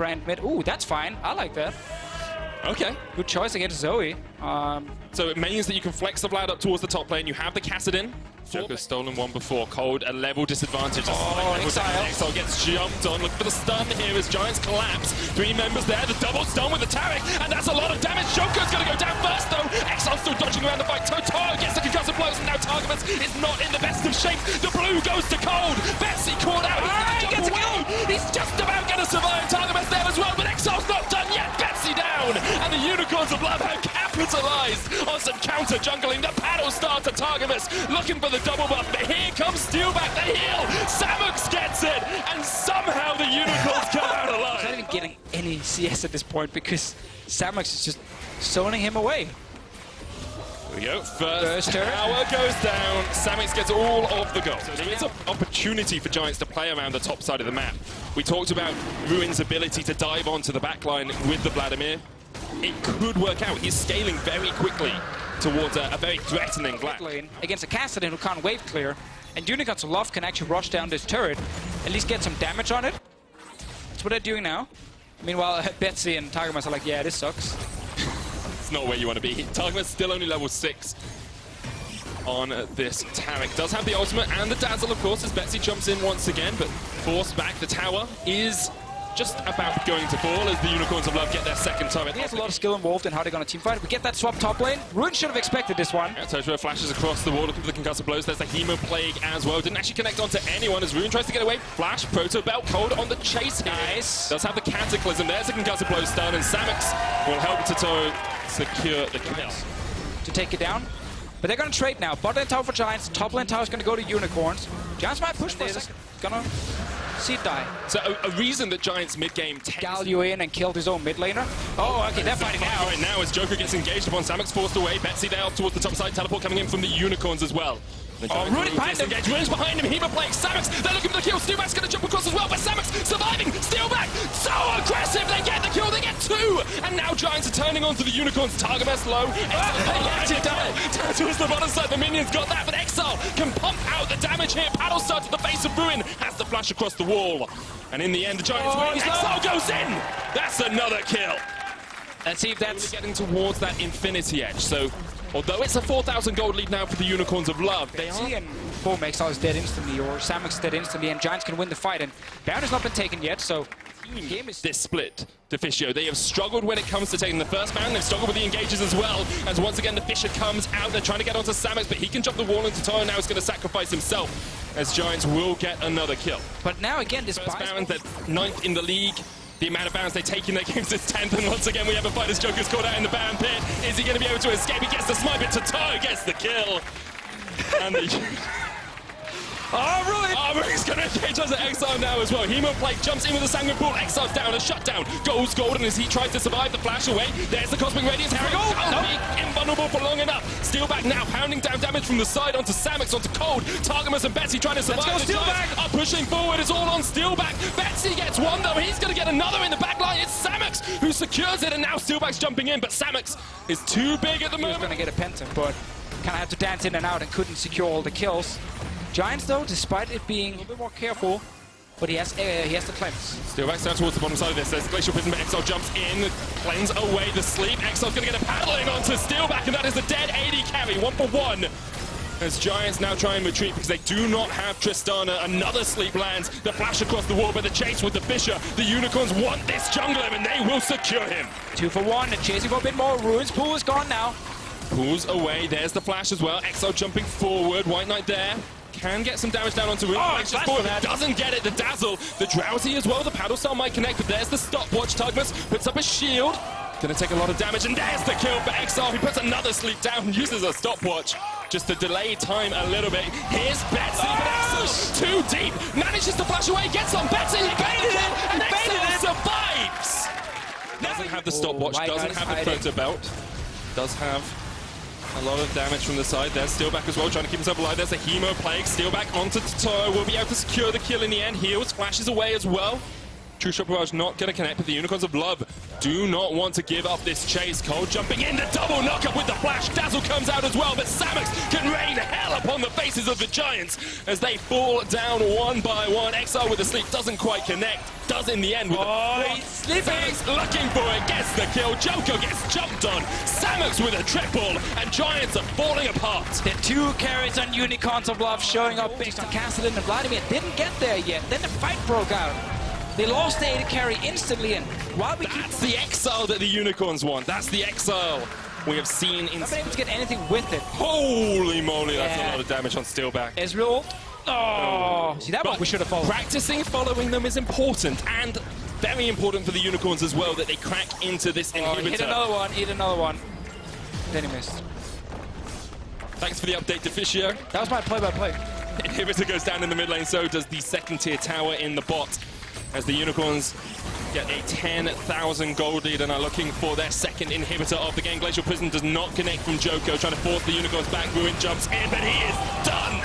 brand mid. Ooh, that's fine. I like that. Okay. Good choice against Zoe. So it means that you can flex the Vlad up towards the top lane. You have the Kassadin. Joker's stolen one before. Cold, a level disadvantage. Exile gets jumped on. Look for the stun here as Giants collapse. 3 members there. The double stun with the Taric, and that's a lot of damage. Joker's going to go down first, though. Exile still dodging around the fight. Totoro gets the concussive blows, and now Targamas is not in the best of shape. The blue goes to Cold. Betsy caught out. He gets away. He's just about going to survive. Targamas there as well, but Exile's not done yet. Betsy down, and the Unicorns of Love have capitalized on some counter jungling. The paddle start to Targamas, looking for the double buff, but here comes Steelback, the heal. Samux gets it, and somehow the Unicorns come out alive. He's not even getting any CS at this point because Samux is just zoning him away. Here we go. First tower goes down. Samux gets all of the gold. So there is an opportunity for Giants to play around the top side of the map. We talked about Ruin's ability to dive onto the backline with the Vladimir. It could work out. He's scaling very quickly towards a very threatening Vlad. Against a Kassadin who can't wave clear, and Unicorns of Love can actually rush down this turret, at least get some damage on it. That's what they're doing now. Meanwhile, Betsy and Targamas are like, yeah, this sucks. It's not where you want to be. Targamas still only level 6 on this Taric. Does have the ultimate and the dazzle, of course, as Betsy jumps in once again, but forced back. The tower is just about going to fall as the Unicorns of Love get their second turret. There's a lot of skill involved in how they're going to teamfight. We get that swap top lane. Ruin should have expected this one. Yeah, Totoro flashes across the wall looking for the concussive blows. There's the Hemo Plague as well. Didn't actually connect onto anyone as Ruin tries to get away. Flash, Proto Belt, Cold on the chase here. Nice. Does have the Cataclysm. There's a concussive blow stun, and Samux will help Totoro secure the kill. To take it down. But they're going to trade now. Bot lane tower for Giants. Top lane tower is going to go to Unicorns. Giants might push for a second. Gonna see it die. So a reason that Giants mid-game Gal you in and killed his own mid laner. Oh, okay, they're fighting now. Right now as Joker gets engaged upon Samux, forced away. Betsy there up towards the top side. Teleport coming in from the Unicorns as well. Oh, Ruin behind him. Ruin's behind him. Hemo playing Samux. They're looking for the kill. Steelback's going to jump across as well, but Samux surviving. Steelback so aggressive. They get the kill. They get 2. And now Giants are turning onto the Unicorns. Targamas low. Down towards the bottom side. The minions got that, but Exile can pump out the damage here. Paddle starts to the face of Ruin. Has the flash across the wall. And in the end, the Giants win. Exile goes in. That's another kill. Let's see if that's getting towards that Infinity Edge. So although it's a 4,000 gold lead now for the Unicorns of Love, they are... and boom, Exile is dead instantly, or Samux dead instantly, and Giants can win the fight. And Baron has not been taken yet, so the game is... This split to Fisher. They have struggled when it comes to taking the first Baron. They've struggled with the engages as well. As once again, the Fisher comes out. They're trying to get onto Samux, but he can jump the wall, and Totoro now is going to sacrifice himself, as Giants will get another kill. But now again, this Baron, they're 9th in the league. The amount of Barons they take in their games is 10th, and once again we have a fight as Joker's caught out in the Baron pit. Is he going to be able to escape? He gets the smite, but Totoro gets the kill. And the... Ruin's going to engage as an Exile now as well. Hemo Plague jumps in with a Sanguine Pool. Exile's down, a shutdown. Goes golden as he tries to survive the flash away. There's the Cosmic Radiance. Invulnerable for long enough. Steelback now pounding down damage from the side onto Samux, onto Cold. Targamas and Betsy trying to survive. Let's go, Steelback! Are pushing forward. It's all on Steelback. Betsy gets one though. He's going to get another in the back line. It's Samux who secures it, and now Steelback's jumping in, but Samux is too big at the moment. He was going to get a Penta, but kind of had to dance in and out and couldn't secure all the kills. Giants, though, despite it being a little bit more careful, but he has the cleanse. Steelback's down towards the bottom side of this. There's Glacial Prism, but Exile jumps in, cleanse away the sleep. Exile's going to get a paddling onto Steelback, and that is a dead AD carry, 1-for-1. As Giants now try and retreat because they do not have Tristana. Another sleep lands, the flash across the wall, but the chase with the Fisher. The Unicorns want this jungler, and they will secure him. 2-for-1, and chasing for a bit more. Ruin's pool is gone now. Pulls away, there's the flash as well. Exile jumping forward, White Knight there. Can get some damage down onto Ruin. Doesn't get it, the dazzle. The drowsy as well, the paddle style might connect, but there's the stopwatch. Targamas puts up a shield. Gonna take a lot of damage, and there's the kill for Exile. He puts another sleep down, uses a stopwatch just to delay time a little bit. Here's Betsy, but Exile too deep. Manages to flash away, gets on Betsy. He baited it, and Exile survives. Doesn't have the stopwatch, doesn't have the Proto Belt. Does have a lot of damage from the side. There's Steelback as well, trying to keep himself alive. There's a Hemo Plague. Steelback onto Totoro. Will be able to secure the kill in the end. Heals, flashes away as well. True Shot Barrage not going to connect, but the Unicorns of Love do not want to give up this chase. Cold jumping in, the double knockup with the flash. Dazzle comes out as well, but Samus can rain hell upon the faces of the Giants as they fall down one by one. Exile with the sleep doesn't quite connect. Does in the end with he's sleeping. Samus looking for it, gets the kill. Joko gets jumped on. Samus with a triple, and Giants are falling apart. The two carries on Unicorns of Love showing up based on KazaLoLL and Vladimir. Didn't get there yet. Then the fight broke out. They lost the AD carry instantly, and while we That's the exile that the Unicorns want. That's the exile we have seen in... not able to get anything with it. Holy moly, that's a lot of damage on Steelback. Ezreal. Oh, see that one we should have followed. Practicing following them is important, and very important for the Unicorns as well, that they crack into this inhibitor. Hit another one. Then he missed. Thanks for the update, Deficio. That was my play-by-play. Inhibitor goes down in the mid lane, so does the second tier tower in the bot, as the Unicorns get a 10,000 gold lead and are looking for their second inhibitor of the game. Glacial Prison does not connect from Joko, trying to force the Unicorns back. Ruin jumps in, but he is done!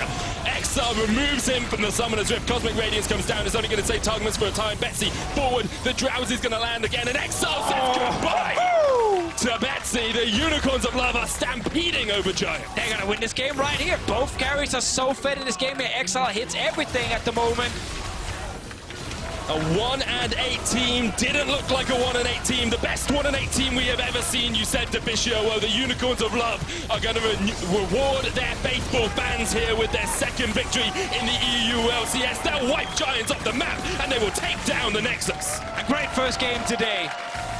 Exile removes him from the Summoner's Rift. Cosmic Radiance comes down. It's only going to save Targums for a time. Betsy forward. The Drowsy's going to land again, and Exile says goodbye to Betsy. The Unicorns of Love are stampeding over Giant. They're going to win this game right here. Both carries are so fed in this game here. Exile hits everything at the moment. A 1-8 team didn't look like a 1-8 team. The best 1-8 team we have ever seen, you said, Deficio. Well, the Unicorns of Love are going to reward their faithful fans here with their second victory in the EU LCS. They'll wipe Giants off the map, and they will take down the Nexus. A great first game today.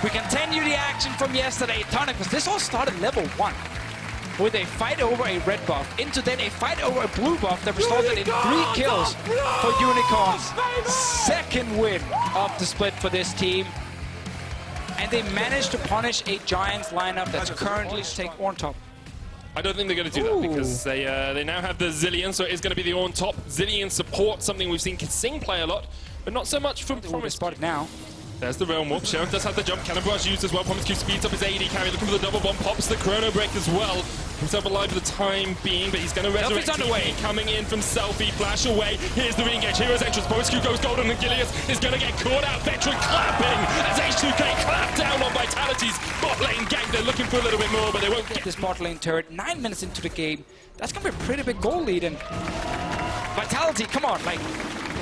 We continue the action from yesterday. Tonic, because this all started level 1. With a fight over a red buff, into then a fight over a blue buff that resulted in 3 kills for Unicorns. Second win of the split for this team. And they managed to punish a Giants lineup that's currently take on top. I don't think they're going to do that because they now have the Zillion, so it is going to be the on top. Zillion support, something we've seen Sing play a lot, but not so much from his spot now. There's the Realm Warp. Sheriff does have the jump. Cannon Barrage used as well. Promise Q speeds up his AD carry. Looking for the double bomb. Pops the Chrono Break as well. Himself alive for the time being, but he's going to resurrect. Underway. Coming in from Selfie. Flash away. Here's the re-engage. Hero's entrance. Promise Q goes golden, and Gilius is going to get caught out. Veteran clapping as H2K clap down on Vitality's bot lane gank. They're looking for a little bit more, but they won't get this bot lane turret. 9 minutes into the game. That's going to be a pretty big goal lead. And Vitality, come on, like...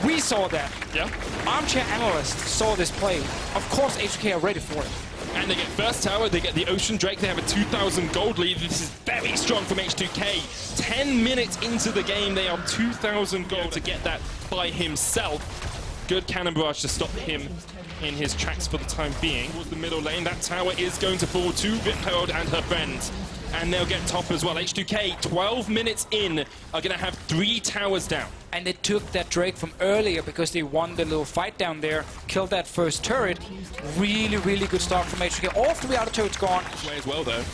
We saw that. Yeah. Armchair analysts saw this play. Of course, HK are ready for it. And they get first tower, they get the Ocean Drake, they have a 2,000 gold lead. This is very strong from H2K. 10 minutes into the game, they are 2,000 gold to get that by himself. Good Cannon Barrage to stop him in his tracks for the time being. Towards the middle lane, that tower is going to fall to Vipherald and her friends. And they'll get top as well. H2K, 12 minutes in, are going to have 3 towers down. And they took that Drake from earlier because they won the little fight down there, killed that first turret. Really, really good start from H2K. All 3 outer turrets gone. Way as well, though.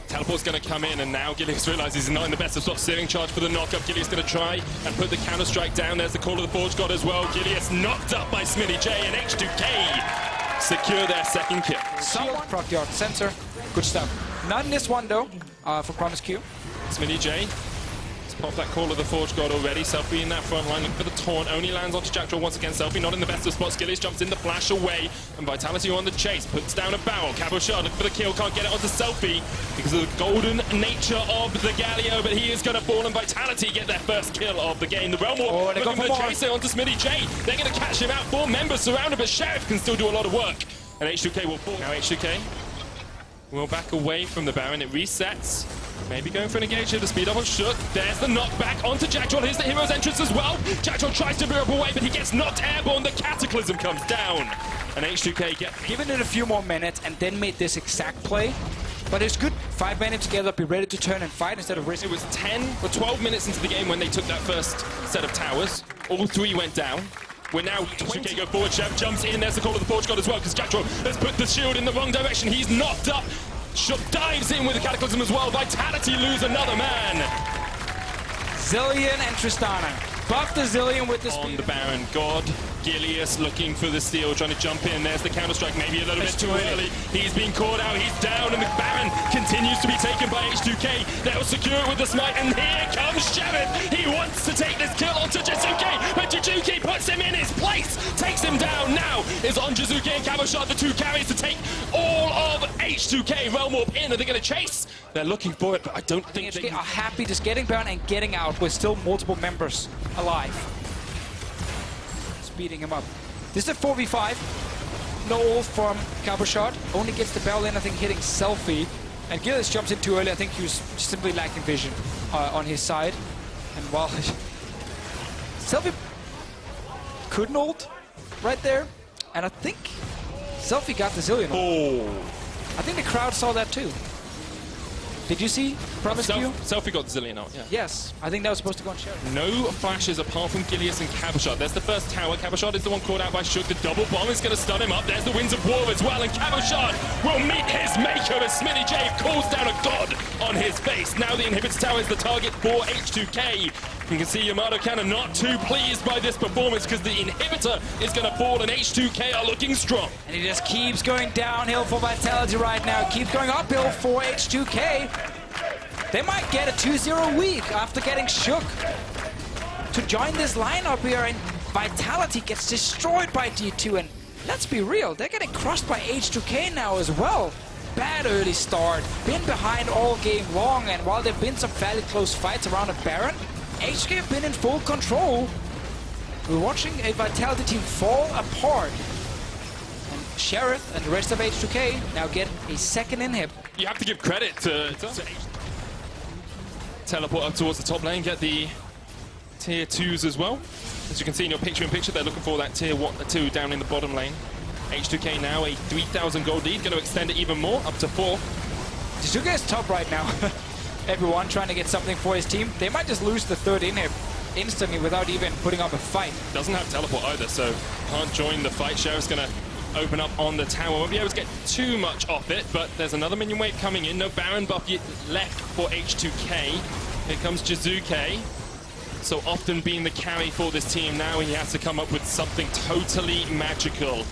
Teleport's going to come in, and now Gilius realizes he's not in the best of spots. Steering charge for the knockup. Gilius going to try and put the counter-strike down. There's the call of the Forge God as well. Gilius knocked up by Smitty J, and H2K secure their second kill. Someone proc the art sensor. Good stuff. Not in this one, though, for Promise Q. Smitty J. Let's pop that call of the Forge God already. Selfie in that front line, looking for the taunt. Only lands onto Jackdraw once again. Selfie not in the best of spots. Gillies jumps in the flash away. And Vitality on the chase. Puts down a barrel. Cabo Shard looking for the kill. Can't get it onto Selfie because of the golden nature of the Galio. But he is going to fall, and Vitality get their first kill of the game. The Realm Warp looking for the chaser onto Smitty J. They're going to catch him out. 4 members surrounded, but Sheriff can still do a lot of work. And H2K will fall. Now H2K will back away from the Baron. It resets. Maybe going for an engage here. The speed up on Shook. There's the knockback onto Jackdraw. Here's the hero's entrance as well. Jackdraw tries to veer up away, but he gets knocked airborne. The Cataclysm comes down. And H2K given it a few more minutes and then made this exact play. But it's good. 5 minutes together, be ready to turn and fight instead of risk. It was 10 or 12 minutes into the game when they took that first set of towers. All 3 went down. We're now 20. Go forward, Chef jumps in. There's the call of the Forge God as well, because Jackdraw has put the shield in the wrong direction. He's knocked up. Shook dives in with the Cataclysm as well. Vitality lose another man. Zillion and Tristana. Buff the Zillion with the speed. On the Baron, God Gilius looking for the steal, trying to jump in. There's the counter-strike, maybe a little bit too early. He's being caught out, he's down, and the Baron continues to be taken by H2K. They'll secure it with the smite, and here comes Sheriff. He wants to take this kill onto Jizuke, but Jizuke puts him in his place, takes him down. Now is on Jizuke and KazaLoLL, the two carries to take all of H2K. Realm Warp in, are they going to chase? They're looking for it, but I don't think they are happy just getting Baron and getting out with still multiple members alive. Speeding him up. This is a 4v5. No ult from KazaLoLL. Only gets the barrel in, I think, hitting Selfie. And Gilius jumps in too early. I think he was simply lacking vision on his side. And while Selfie couldn't ult right there. And I think Selfie got the Zillion ult. Oh. I think the crowd saw that too. Did you see Promise Q? Selfie got the Zillion out, yeah. Yes, I think that was supposed to go on Sheriff. No flashes apart from Gilius and KazaLoLL. There's the first tower. KazaLoLL is the one caught out by Shook. The double bomb is going to stun him up. There's the Winds of War as well, and KazaLoLL will meet his maker as Smitty J calls down a god on his face. Now the Inhibitor Tower is the target for H2K. You can see Yamato Cannon not too pleased by this performance because the Inhibitor is going to fall and H2K are looking strong. And he just keeps going downhill for Vitality right now. Keeps going uphill for H2K. They might get a 2-0 week after getting Shook to join this lineup here, and Vitality gets destroyed by D2. And let's be real, they're getting crushed by H2K now as well. Bad early start, been behind all game long, and while there have been some fairly close fights around a Baron, H2K have been in full control. We're watching a Vitality team fall apart. And Sheriff and the rest of H2K now get a second inhib. You have to give credit to teleport up towards the top lane, get the tier 2s as well. As you can see in your picture-in-picture, they're looking for that tier 2 down in the bottom lane. H2K now a 3,000 gold lead, going to extend it even more, up to 4. Jizuke is top right now. Everyone trying to get something for his team. They might just lose the third inhib instantly without even putting up a fight. Doesn't have teleport either, so can't join the fight. Sheriff's going to open up on the tower. Won't be able to get too much off it, but there's another minion wave coming in. No Baron buff left for H2K. Here comes Jizuke. So often being the carry for this team, now he has to come up with something totally magical.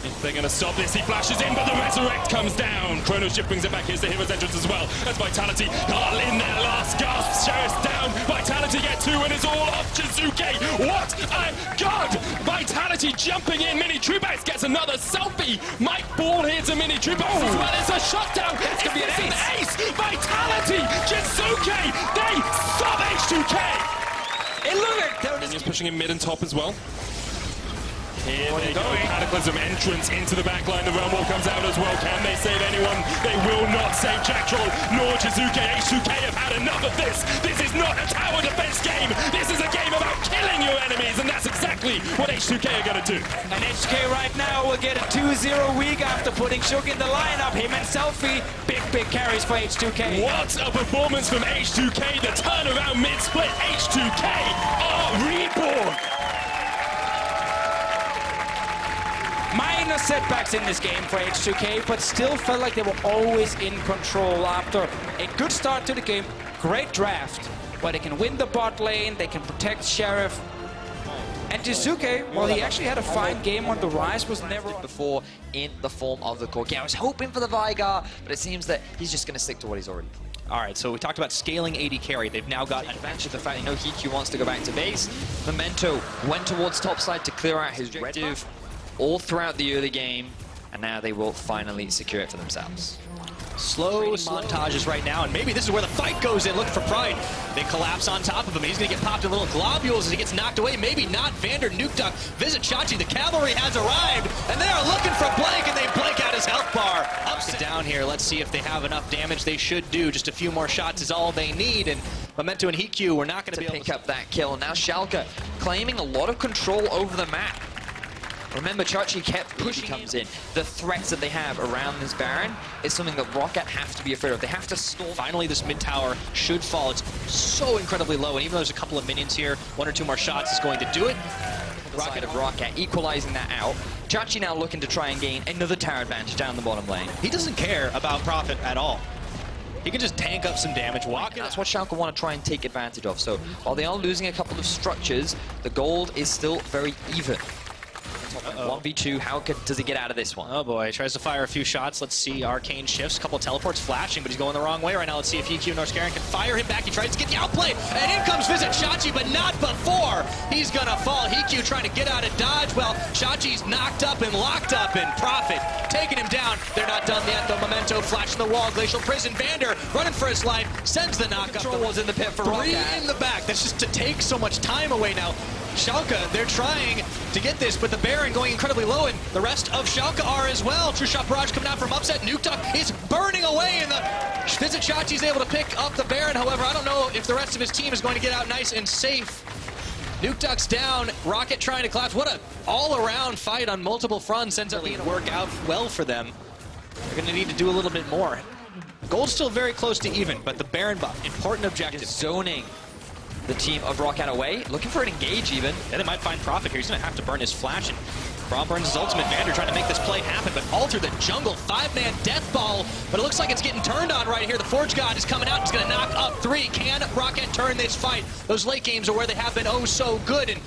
If they're going to stop this, he flashes in, but the Resurrect comes down. Chrono Shift brings it back. Here's the Hero's Entrance as well. As Vitality are in their last gasp. Sheriff's down. Vitality get 2, and it's all off Jizuke. What a god! Vitality jumping in. Mini Trubax gets another selfie. Might fall here to Mini Trubax as well. It's a shutdown. It's going to be an ace. Vitality, Jizuke, they stop H2K. It looked like they're just pushing in mid and top as well. Here they go, Cataclysm entrance into the backline. The Realm Warp comes out as well. Can they save anyone? They will not save Jack Troll nor Jizuke. H2K have had enough of this. This is not a tower defense game. This is a game about killing your enemies, and that's exactly what H2K are going to do. And H2K right now will get a 2-0 week after putting Shook in the lineup. Him and Selfie, big carries for H2K. What a performance from H2K. The turnaround mid-split. H2K are reborn. Minor setbacks in this game for H2K, but still felt like they were always in control after a good start to the game. Great draft, where they can win the bot lane, they can protect Sheriff. And Jizuke, while he actually had a fine game on the rise, was never before in the form of the Corki. I was hoping for the Vigar, but it seems that he's just going to stick to what he's already played. All right, so we talked about scaling AD carry. They've now got an advantage of the fact they know HiQ wants to go back to base. Memento went towards topside to clear out his objective all throughout the early game, and now they will finally secure it for themselves. Slow montages right now, and maybe this is where the fight goes in. Looking for Pride. They collapse on top of him. He's going to get popped in little globules as he gets knocked away. Maybe not. Vander Nukeduck visit Chachi. The cavalry has arrived, and they are looking for Blake, and they blank out his health bar. Up down here. Let's see if they have enough damage. They should do. Just a few more shots is all they need, and Memento and HiQ, we're not going to be able to pick up that kill. Now Schalke claiming a lot of control over the map. Remember, Chachi kept pushing comes in. The threats that they have around this Baron is something that Rocket have to be afraid of. They have to stall. Finally, this mid tower should fall. It's so incredibly low, and even though there's a couple of minions here, 1 or 2 more shots is going to do it. Rocket of Rocket equalizing that out. Chachi now looking to try and gain another tower advantage down the bottom lane. He doesn't care about Prophet at all. He can just tank up some damage, walk in. That's what Schalke want to try and take advantage of. So while they are losing a couple of structures, the gold is still very even. 1v2, how does he get out of this one? Oh boy, he tries to fire a few shots. Let's see, Arcane shifts, a couple of teleports flashing, but he's going the wrong way right now. Let's see if EQ Norscaran can fire him back. He tries to get the outplay, and in comes Visit Shachi, but not before he's gonna fall. EQ trying to get out of dodge. Well, Shachi's knocked up and locked up, and Prophet taking him down. They're not done yet, though. Memento flashing the wall. Glacial Prison. Vander running for his life, sends the knock up. Control was in the pit for Rocket. 3 in the back. That's just to take so much time away now. Schalke, they're trying to get this, but the Baron going incredibly low, and the rest of Schalke are as well. True Shot Barrage coming out from upset. Nukeduck is burning away, and the Visit Shachi's able to pick up the Baron. However, I don't know if the rest of his team is going to get out nice and safe. Nukeduck's down, Rocket trying to collapse. What an all-around fight on multiple fronts. Ends up being a work out well for them. They're going to need to do a little bit more. Gold's still very close to even, but the Baron buff, important objective. Zoning the team of Rocket away, looking for an engage even. Yeah, they might find Prophet here. He's going to have to burn his flash, and Braum burns his ultimate. Vander trying to make this play happen, but Alter the jungle, 5-man death ball, but it looks like it's getting turned on right here. The Forge God is coming out. He's going to knock up 3. Can Rocket turn this fight? Those late games are where they have been oh so good, and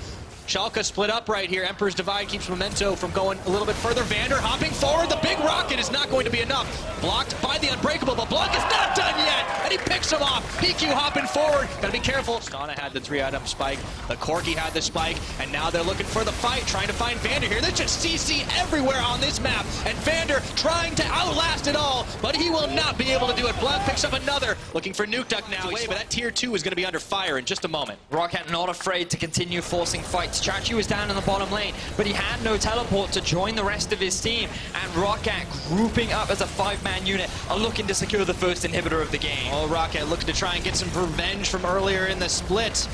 Schalke split up right here. Emperor's Divide keeps Memento from going a little bit further. Vander hopping forward. The big rocket is not going to be enough. Blocked by the Unbreakable, but Blanc is not done yet, and he picks him off. PQ hopping forward. Gotta be careful. Stana had the 3-item spike. The Corki had the spike, and now they're looking for the fight, trying to find Vander here. There's just CC everywhere on this map, and Vander trying to outlast it all, but he will not be able to do it. Blanc picks up another, looking for Nukeduck now. But that tier 2 is going to be under fire in just a moment. Rocket not afraid to continue forcing fights. Chachi was down in the bottom lane, but he had no teleport to join the rest of his team, and Rocket grouping up as a 5-man unit are looking to secure the first inhibitor of the game. Oh, Rocket looking to try and get some revenge from earlier in the split.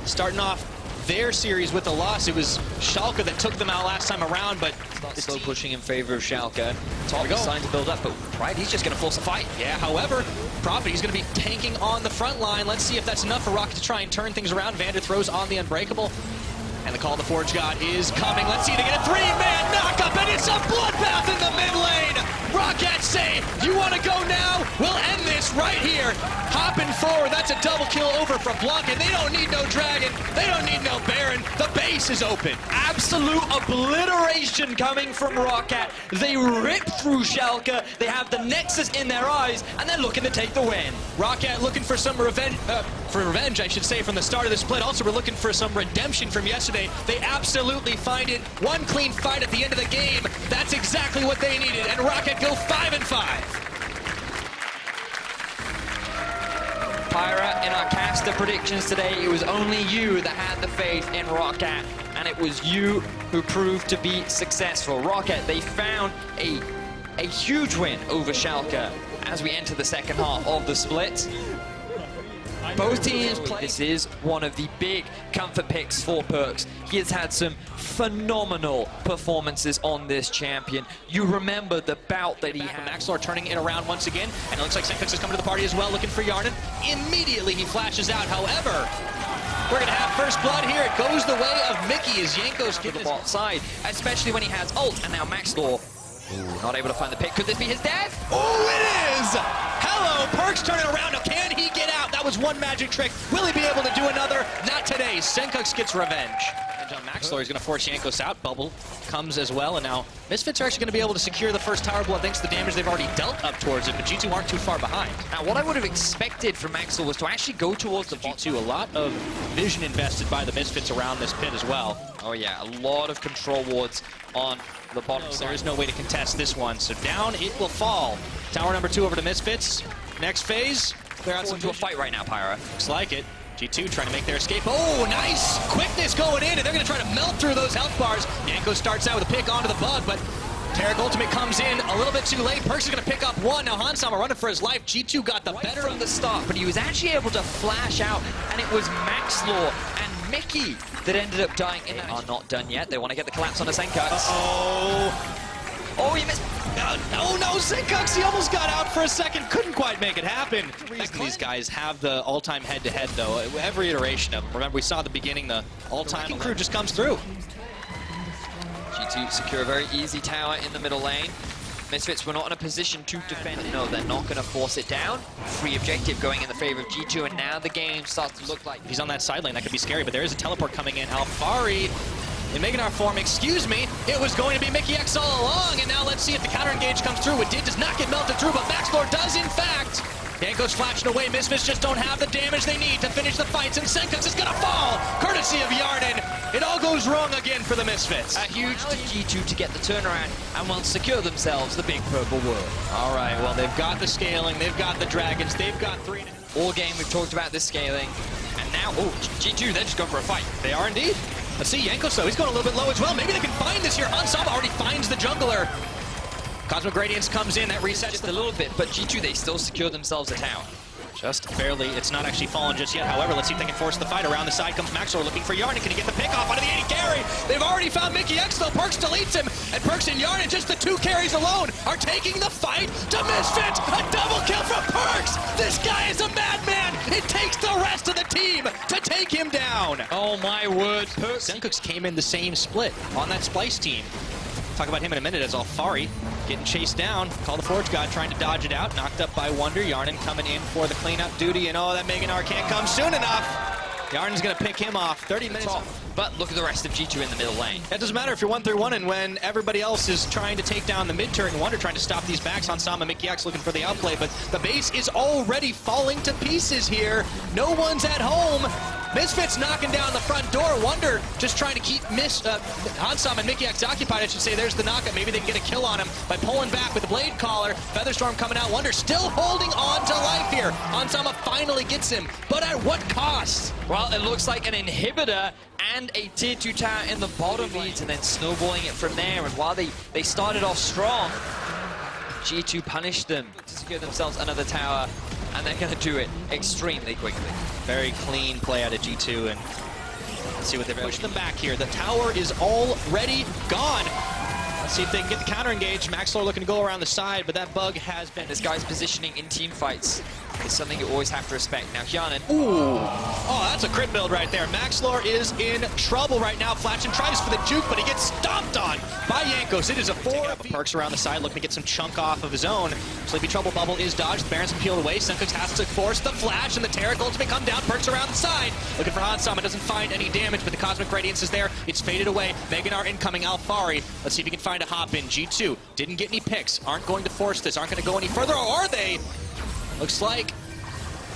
Starting off their series with a loss. It was Schalke that took them out last time around, but it's slow pushing in favor of Schalke. Top is starting to build up, but Pride, he's just going to force a fight. Yeah, however, Prophet, he's going to be tanking on the front line. Let's see if that's enough for Rocket to try and turn things around. Vander throws on the Unbreakable, and the call of the Forge God is coming. Let's see if they get a 3-man knock-up, and it's a bloodbath in the mid lane. Rocket say, you want to go now? We'll end this right here. Hopping forward, that's a double kill over from Blanc, and they don't need no Dragon. They don't need no Baron. The base is open. Absolute obliteration coming from Rocket. They rip through Schalke. They have the Nexus in their eyes, and they're looking to take the win. Rocket looking for some revenge, I should say, from the start of the split. Also, we're looking for some redemption from yesterday. They absolutely find it. One clean fight at the end of the game. That's exactly what they needed, and Rocket go 5-5. Pyra, in our caster predictions today, it was only you that had the faith in Rocket, and it was you who proved to be successful. Rocket, they found a huge win over Schalke as we enter the second half of the split. Both teams play. This is one of the big comfort picks for Perks. He has had some phenomenal performances on this champion. You remember the bout that he had. Maxlor turning it around once again, and it looks like Senkux is coming to the party as well, looking for Yarnan. Immediately he flashes out. However, we're going to have first blood here. It goes the way of Mickey as Jankos to the bot side, especially when he has ult, and now Maxlor not able to find the pick. Could this be his death? Oh, it is! Hello, Perks turning around. Now, can he get out? That was one magic trick. Will he be able to do another? Not today. Senkux gets revenge. And John Maxlor is going to force Jankos out. Bubble comes as well, and now Misfits are actually going to be able to secure the first tower blood thanks to the damage they've already dealt up towards it, but G2 aren't too far behind. Now, what I would have expected from Maxwell was to actually go towards the bot. G2, a lot of vision invested by the Misfits around this pit as well. Oh yeah, a lot of control wards on the bottom side. There is no way to contest this one, so down it will fall. Tower number 2 over to Misfits. Next phase, they're out into a fight right now, Pyra. Looks like it. G2 trying to make their escape. Oh, nice quickness going in, and they're going to try to melt through those health bars. Yanko starts out with a pick onto the bug, but Tarek Ultimate comes in a little bit too late. Perks is going to pick up one. Now Hansama running for his life. G2 got the better from the start, but he was actually able to flash out, and it was Maxlor and Mickey that ended up dying. They are not done yet. They want to get the collapse on the Senkux. Oh, he missed. Oh no, Senkux, he almost got out for a second. Couldn't quite make it happen. These guys have the all-time head-to-head, though. Every iteration of them. Remember, we saw at the beginning, the all-time crew just comes through. G2 secure a very easy tower in the middle lane. Misfits were not in a position to defend. No, they're not going to force it down. Free objective going in the favor of G2, and now the game starts to look like... He's on that side lane. That could be scary, but there is a teleport coming in. Alfari in Meganar form, excuse me, it was going to be Mickey X all along, and now let's see if the counter engage comes through. It does not get melted through, but Maxlor does in fact. Yanko's flashing away, Misfits just don't have the damage they need to finish the fights, and Senkux is gonna fall, courtesy of Yarden. It all goes wrong again for the Misfits. A huge G2 to get the turnaround and will secure themselves the big purple world. All right, well, they've got the scaling, they've got the dragons, they've got 3. All game, we've talked about this scaling, and now, oh, G2, they're just going for a fight. They are indeed. Let's see, Yankos though, he's going a little bit low as well. Maybe they can find this here. Hansama already finds the jungler. Cosmic Radiance comes in, that resets just a little bit, but G2, they still secure themselves a tower. Just barely. It's not actually fallen just yet. However, let's see if they can force the fight. Around the side comes Maxor looking for Yarden. Can he get the pick off out of the 80 carry? They've already found Mickey X though. Perks deletes him, and Perks and Yarden, just the 2 carries alone, are taking the fight to Misfits. A double kill from Perks. This guy is a madman. It takes the rest of the team to take him down. Oh my word. Senkux came in the same split on that Splice team. Talk about him in a minute as Alfari getting chased down. Call the Forge God trying to dodge it out. Knocked up by Wonder. Yarden coming in for the cleanup duty. And oh, that Meganar can't come soon enough. Yarden's going to pick him off. 30 minutes off. But look at the rest of G2 in the middle lane. It doesn't matter if you're 1-3-1 and when everybody else is trying to take down the mid-turret and Wonder trying to stop these backs. Hansama, Mickey X looking for the outplay, but the base is already falling to pieces here. No one's at home. Misfits knocking down the front door. Wonder just trying to keep Hansama and Mickey X occupied, I should say. There's the knockup. Maybe they can get a kill on him by pulling back with the Blade Collar. Featherstorm coming out. Wonder still holding on to life here. Hansama finally gets him, but at what cost? Well, it looks like an inhibitor and a tier 2 tower in the bottom leads, and then snowballing it from there. And while they started off strong, G2 punished them to secure themselves another tower, and they're going to do it extremely quickly. Very clean play out of G2, and let's see what they've pushed them back here. The tower is already gone. Let's see if they can get the counter engage. Maxlor looking to go around the side, but that bug has been. This guy's positioning in team fights is something you always have to respect. Now, Hyanan. Ooh. Oh, that's a crit build right there. Maxlor is in trouble right now. Flatchin tries for the juke, but he gets stomped on by Yankos. It is a 4. Perks around the side looking to get some chunk off of his own. Sleepy Trouble Bubble is dodged. Baron's peeled away. Senkux has to force the flash, and the Taric ultimate come down. Perks around the side. Looking for Hansama. Doesn't find any damage, but the Cosmic Radiance is there. It's faded away. Meganar incoming. Alfari. Let's see if he can find a hop in. G2 didn't get any picks. Aren't going to force this. Aren't going to go any further, or are they? Looks like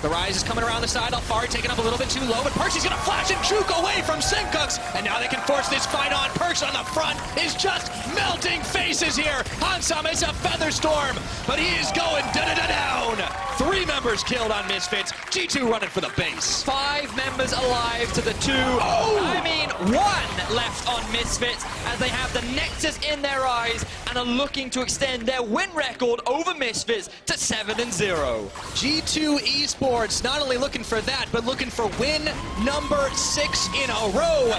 the Rise is coming around the side. Alfari taking up a little bit too low, but Perks is going to flash and juke away from Senkux. And now they can force this fight on. Perks on the front is just melting faces here. Hansama is a Featherstorm, but he is going down. 3 members killed on Misfits. G2 running for the base. 5 members alive to the 2. Oh! I mean, 1 left on Misfits as they have the Nexus in their eyes and are looking to extend their win record over Misfits to 7-0. G2 Esports not only looking for that, but looking for win number 6 in a row.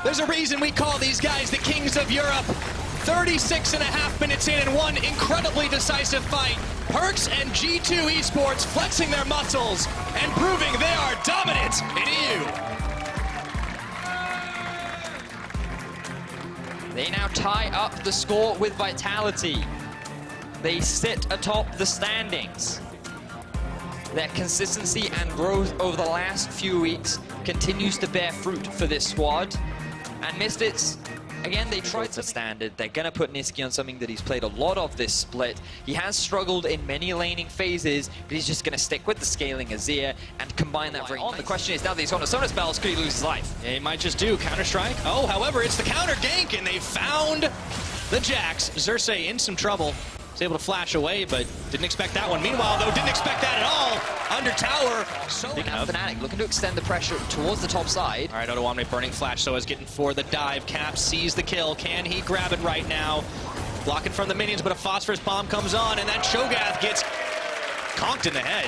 There's a reason we call these guys the Kings of Europe. 36.5 minutes in and 1 incredibly decisive fight. Perks and G2 Esports flexing their muscles and proving they are dominant in EU. They now tie up the score with Vitality. They sit atop the standings. Their consistency and growth over the last few weeks continues to bear fruit for this squad. And Misfits, again, they tried the standard. They're going to put Niski on something that he's played a lot of this split. He has struggled in many laning phases, but he's just going to stick with the scaling Azir and combine that very nicely. The question is, now that he's got no Sonar spells, could he lose his life? Yeah, he might just do. Counter-strike. Oh, however, it's the counter gank, and they found the Jax. Xerxes in some trouble. Was able to flash away, but didn't expect that one. Meanwhile, though, didn't expect that at all. Under tower. So now Fnatic looking to extend the pressure towards the top side. All right, Odoamne burning flash, so is getting for the dive. Cap sees the kill. Can he grab it right now? Blocking from the minions, but a phosphorus bomb comes on, and that Cho'Gath gets conked in the head.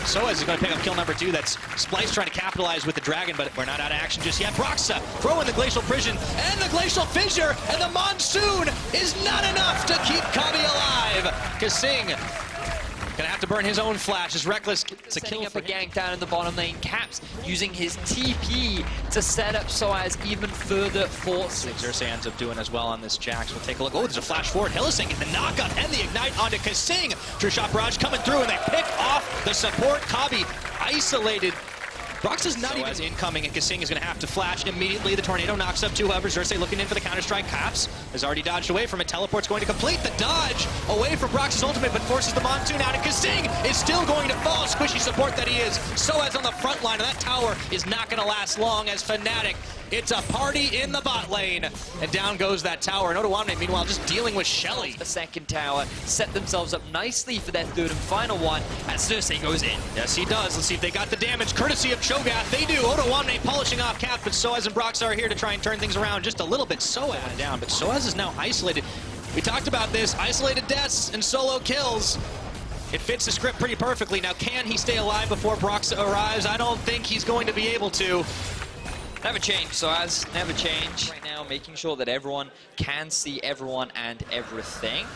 Soaz is going to pick up kill number 2. That's Splice trying to capitalize with the dragon, but we're not out of action just yet. Broxa throwing the Glacial Prison and the Glacial Fissure, and the Monsoon is not enough to keep Kabi alive. Kasing gonna have to burn his own flash. Is Reckless. It's a kill up a gank down in the bottom lane. Caps using his TP to set up Soaz even further forces. Xerxes ends up doing as well on this Jax. We'll take a look. Oh, there's a flash forward. Hylissang get the knockup and the ignite onto Kasing. True shot barrage coming through, and they pick off the support. Kabi isolated Brox is not even incoming, and Kasing is going to have to flash immediately. The tornado knocks up two, however. Xerxes looking in for the counter-strike. Caps has already dodged away from it. Teleport's going to complete the dodge away from Brox's ultimate, but forces the Monsoon out, and Kasing is still going to fall. Squishy support that he is. Soaz on the front line, and that tower is not going to last long as Fnatic. It's a party in the bot lane, and down goes that tower. And Odoamne, meanwhile, just dealing with Shelly. The second tower, set themselves up nicely for their third and final one, as Xerxes goes in. Yes, he does. Let's see if they got the damage, courtesy of Cho'Gath. They do. Odoamne polishing off Cap, but Soaz and Brox are here to try and turn things around just a little bit. Soaz down, but Soaz is now isolated. We talked about this, isolated deaths and solo kills. It fits the script pretty perfectly. Now, can he stay alive before Brox arrives? I don't think he's going to be able to. Never change, Soaz, never change. Right now, making sure that everyone can see everyone and everything.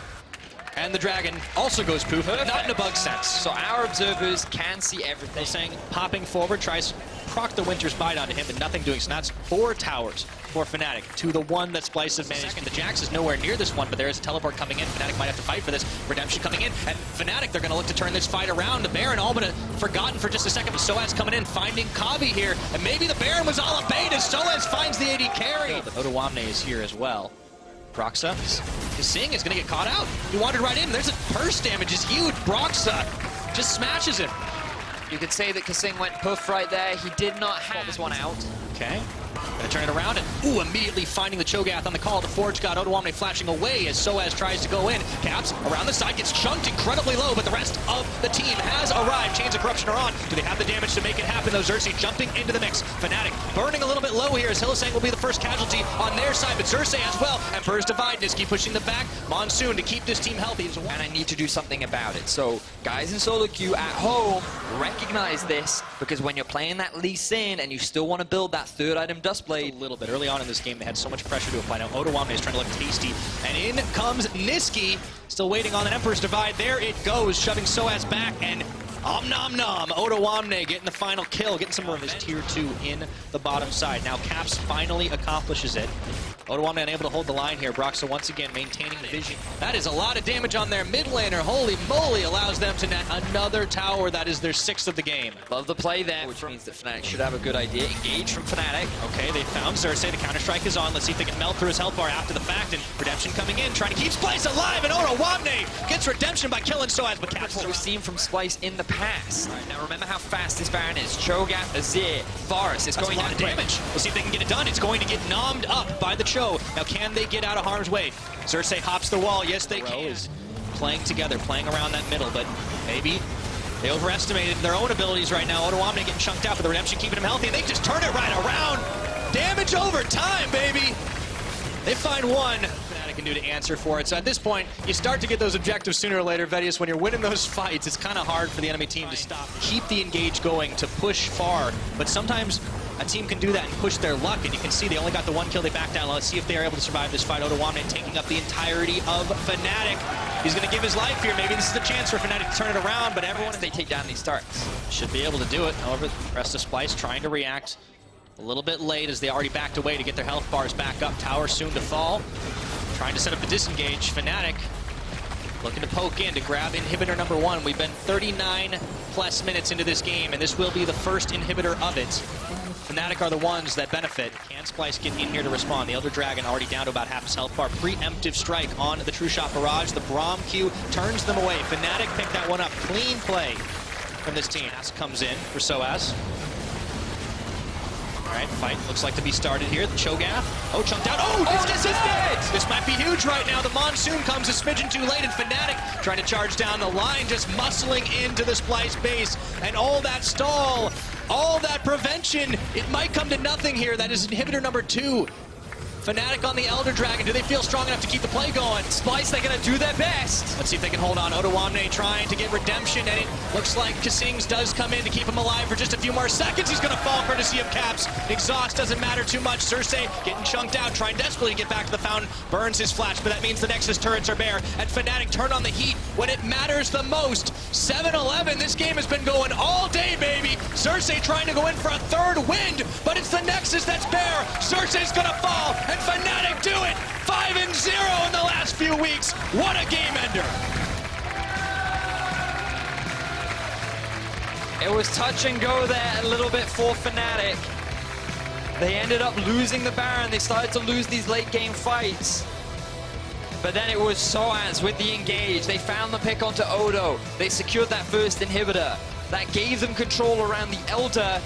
And the dragon also goes poof, not in a bug sense. So our observers can see everything. Saying popping forward, tries proc the Winter's Bite onto him, but nothing doing. So that's 4 towers for Fnatic to the 1 that Splice has managed. The Jax is nowhere near this one, but there is a teleport coming in. Fnatic might have to fight for this. Redemption coming in, and Fnatic, they're going to look to turn this fight around. The Baron all but forgotten for just a second, but Soaz coming in, finding Kavi here, and maybe the Baron was all a bait as Soaz finds the AD carry. But Odoamne is here as well. Broxa, Kasing is going to get caught out. He wandered right in. There's a burst damage is huge. Broxa just smashes him. You could say that Kasing went puff right there. He did not have this one out. Okay. Gonna turn it around, and ooh, immediately finding the Cho'Gath on the call. The Forge God, Odoamne flashing away as Soaz tries to go in. Caps around the side, gets chunked incredibly low, but the rest of the team has arrived. Chains of Corruption are on. Do they have the damage to make it happen, though? Xerxes jumping into the mix. Fnatic burning a little bit low here as Hylissang will be the first casualty on their side, but Xerxes as well. Emperor's Divide, Niski pushing the back. Monsoon to keep this team healthy. And I need to do something about it. So, guys in solo queue at home, recognize this, because when you're playing that Lee Sin and you still want to build that third item Dustblade, a little bit early on in this game, they had so much pressure to apply. Now Odoamne is trying to look tasty, and in comes Niski, still waiting on an Emperor's Divide. There it goes, shoving Soaz back, and om nom nom. Odoamne getting the final kill, getting some more of his tier 2 in the bottom side. Now Caps finally accomplishes it. Odoamne unable to hold the line here. Broxa once again maintaining the vision. That is a lot of damage on their mid laner. Holy moly, allows them to net another tower. That is their 6th of the game. Love the play there, which means that Fnatic should have a good idea. Engage from Fnatic. Okay, they found Xerxes. The counter-strike is on. Let's see if they can melt through his health bar after the fact. And Redemption coming in, trying to keep Splice alive. And Odoamne gets Redemption by killing Soaz. But Caps, what we've seen from Splice in the past. Right, now remember how fast this Baron is. Cho'Gath, Azir, Varus is going down damage. We'll see if they can get it done. It's going to get nommed up by the Cho. Now, can they get out of harm's way? Xerxes hops the wall. Yes, they can. Is playing together, playing around that middle, but maybe they overestimated their own abilities right now. Odoamne getting chunked out, but the Redemption keeping him healthy, and they just turn it right around. Damage over time, baby. They find one. Fnatic can do to answer for it. So at this point, you start to get those objectives sooner or later, Vedius. When you're winning those fights, it's kind of hard for the enemy team to stop. Keep the engage going, to push far, but sometimes a team can do that and push their luck, and you can see they only got the 1 kill. They back down. Let's see if they are able to survive this fight. Odoamne taking up the entirety of Fnatic. He's going to give his life here. Maybe this is the chance for Fnatic to turn it around, but everyone, they take down these starts, should be able to do it. However, the rest of Splice trying to react a little bit late as they already backed away to get their health bars back up. Tower soon to fall. Trying to set up the disengage. Fnatic looking to poke in to grab inhibitor number 1. We've been 39 plus minutes into this game, and this will be the first inhibitor of it. Fnatic are the ones that benefit. Can Splice get in here to respond? The Elder Dragon already down to about half his health bar. Preemptive strike on the True Shot Barrage. The Braum Q turns them away. Fnatic picked that one up. Clean play from this team. As comes in for Soaz. All right, fight looks like to be started here. The Cho'Gath. Oh, chunked out. Oh, this is it! This might be huge right now. The Monsoon comes a smidgen too late, and Fnatic trying to charge down the line, just muscling into the Splice base. And all that stall, all that prevention, it might come to nothing here. That is inhibitor number 2. Fnatic on the Elder Dragon. Do they feel strong enough to keep the play going? Splice, they're going to do their best. Let's see if they can hold on. Odoamne trying to get Redemption, and it looks like Kasing's does come in to keep him alive for just a few more seconds. He's going to fall courtesy of Caps. Exhaust doesn't matter too much. Xerxes getting chunked out, trying desperately to get back to the fountain. Burns his flash, but that means the Nexus turrets are bare. And Fnatic turn on the heat when it matters the most. 7-11. This game has been going all day, baby. Xerxes trying to go in for a third wind, but it's the Nexus that's bare. Xerxes going to fall, and Fnatic do it! 5-0 in the last few weeks. What a game ender! It was touch and go there a little bit for Fnatic. They ended up losing the Baron. They started to lose these late game fights. But then it was Soaz with the engage. They found the pick onto Odo. They secured that first inhibitor. That gave them control around the Elder